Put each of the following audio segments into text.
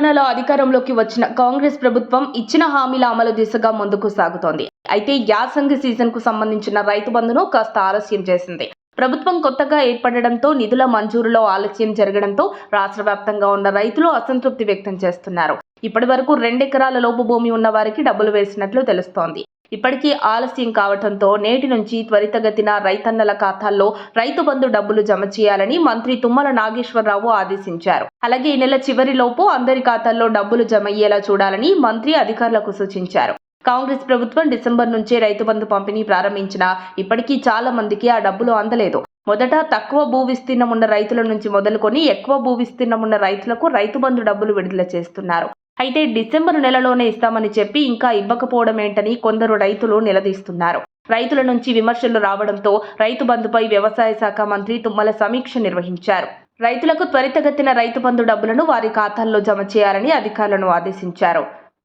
తెలంగాణలో అధికారంలోకి వచ్చిన కాంగ్రెస్ ప్రభుత్వం ఇచ్చిన హామీల అమలు దిశగా ముందుకు సాగుతోంది. అయితే యాసంగి సీజన్కు సంబంధించిన రైతు బంధును కాస్త ఆలస్యం చేసింది. ప్రభుత్వం కొత్తగా ఏర్పడడంతో నిధుల మంజూరులో ఆలస్యం జరగడంతో రాష్ట్ర వ్యాప్తంగా ఉన్న రైతులు అసంతృప్తి వ్యక్తం చేస్తున్నారు. ఇప్పటి వరకు 2 ఎకరాల లోపు భూమి ఉన్న వారికి డబ్బులు వేసినట్లు తెలుస్తోంది. ఇప్పటికీ ఆలస్యం కావడంతో నేటి నుంచి త్వరితగతిన రైతన్నల ఖాతాల్లో రైతు బంధు డబ్బులు జమ చేయాలని మంత్రి తుమ్మల నాగేశ్వరరావు ఆదేశించారు. అలాగే ఈ నెల చివరిలోపు అందరి ఖాతాల్లో డబ్బులు జమ అయ్యేలా చూడాలని మంత్రి అధికారులకు సూచించారు. కాంగ్రెస్ ప్రభుత్వం డిసెంబర్ నుంచే రైతు బంధు పంపిణీ ప్రారంభించినా ఇప్పటికీ చాలా మందికి ఆ డబ్బులు అందలేదు. మొదట తక్కువ భూ విస్తీర్ణం ఉన్న రైతుల నుంచి మొదలుకొని ఎక్కువ భూ విస్తీర్ణం ఉన్న రైతులకు రైతు బంధు డబ్బులు విడుదల చేస్తున్నారు. అయితే డిసెంబర్ నెలలోనే ఇస్తామని చెప్పి ఇంకా ఇవ్వకపోవడం ఏంటని కొందరు రైతులు నిలదీస్తున్నారు. రైతుల నుంచి విమర్శలు రావడంతో రైతు బంధుపై వ్యవసాయ శాఖ మంత్రి తుమ్మల సమీక్ష నిర్వహించారు. రైతులకు త్వరితగతిన రైతు బంధు డబ్బులను వారి ఖాతాల్లో జమ చేయాలని అధికారులను ఆదేశించారు.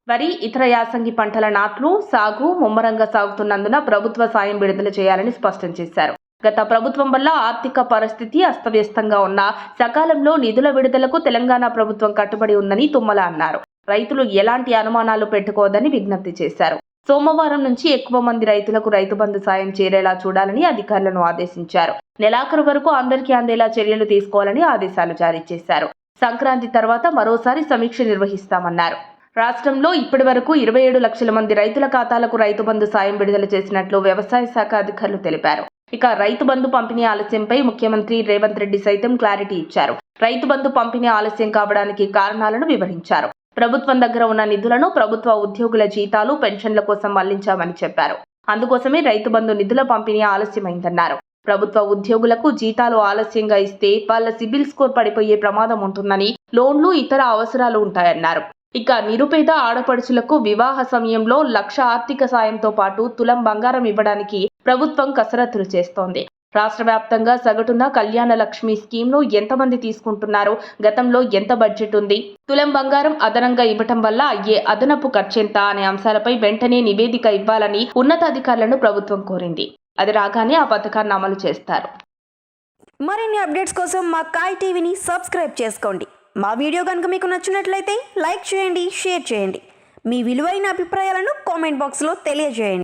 వరి, ఇతర యాసంగి పంటల నాట్లు, సాగు ముమ్మరంగా సాగుతున్నందున ప్రభుత్వ సాయం విడుదల చేయాలని స్పష్టం చేశారు. గత ప్రభుత్వం వల్ల ఆర్థిక పరిస్థితి అస్తవ్యస్తంగా ఉన్న సకాలంలో నిధుల విడుదలకు తెలంగాణ ప్రభుత్వం కట్టుబడి ఉందని తుమ్మల అన్నారు. రైతులు ఎలాంటి అనుమానాలు పెట్టుకోవద్దని విజ్ఞప్తి చేశారు. సోమవారం నుంచి ఎక్కువ మంది రైతులకు రైతు బంధు సాయం చేరేలా చూడాలని అధికారులను ఆదేశించారు. నెలాఖరు వరకు అందరికీ అందేలా చర్యలు తీసుకోవాలని ఆదేశాలు జారీ చేశారు. సంక్రాంతి తర్వాత మరోసారి సమీక్ష నిర్వహిస్తామన్నారు. రాష్ట్రంలో ఇప్పటి వరకు 27 లక్షల మంది రైతుల ఖాతాలకు రైతు బంధు సాయం విడుదల చేసినట్లు వ్యవసాయ శాఖ అధికారులు తెలిపారు. ఇక రైతు బంధు పంపిణీ ఆలస్యంపై ముఖ్యమంత్రి రేవంత్ రెడ్డి సైతం క్లారిటీ ఇచ్చారు. రైతు బంధు పంపిణీ ఆలస్యం కావడానికి కారణాలను వివరించారు. ప్రభుత్వం దగ్గర ఉన్న నిధులను ప్రభుత్వ ఉద్యోగుల జీతాలు, పెన్షన్ల కోసం మళ్లించామని చెప్పారు. అందుకోసమే రైతు బంధు నిధుల పంపిణీ ఆలస్యమైందన్నారు. ప్రభుత్వ ఉద్యోగులకు జీతాలు ఆలస్యంగా ఇస్తే వాళ్ళ సిబిల్ స్కోర్ పడిపోయే ప్రమాదం ఉంటుందని, లోన్లు, ఇతర అవసరాలు ఉంటాయన్నారు. ఇక నిరుపేద ఆడపడుచులకు వివాహ సమయంలో 1,00,000 ఆర్థిక సాయంతో పాటు తులం బంగారం ఇవ్వడానికి ప్రభుత్వం కసరత్తులు చేస్తోంది. రాష్ట్ర వ్యాప్తంగా సగటున కళ్యాణ లక్ష్మి స్కీమ్ను ఎంతమంది తీసుకుంటున్నారో, గతంలో ఎంత బడ్జెట్ ఉంది, తులం బంగారం అదనంగా ఇవ్వటం వల్ల అయ్యే అదనపు ఖర్చెంత అనే అంశాలపై వెంటనే నివేదిక ఇవ్వాలని ఉన్నతాధికారులను ప్రభుత్వం కోరింది. అది రాగానే ఆ పథకాన్ని అమలు చేస్తారు. మరిన్ని అప్డేట్స్ కోసం మా కాయ్ టీవీని సబ్స్క్రైబ్ చేసుకోండి. మా వీడియో కనుక మీకు నచ్చినట్లయితే లైక్ చేయండి, షేర్ చేయండి. మీ విలువైన అభిప్రాయాలను కామెంట్ బాక్స్లో తెలియజేయండి.